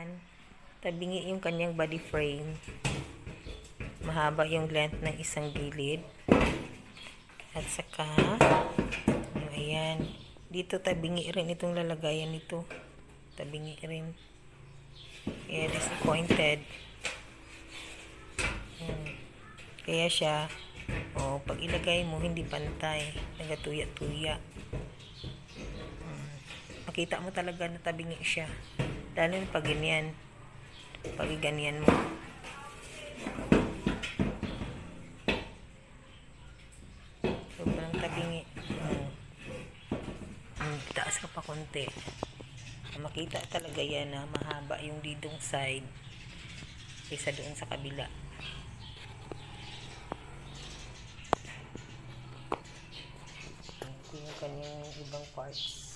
Ayan. Tabingi yung kanyang body frame. Mahaba yung length ng isang gilid. At saka, ayan. Dito tabingi rin itong lalagayan nito. Tabingi rin. Kaya disappointed. Kaya siya, pag ilagay mo, hindi pantay. Nagatuya-tuya. Makita mo talaga na tabingi siya. Lalo na pag ganyan. Pag ganyan mo. Sobrang tabingi. Taas ka pa konti. Makita talaga yan na mahaba yung didong side kaysa doon sa kabila. Ito yung kanyang ibang parts.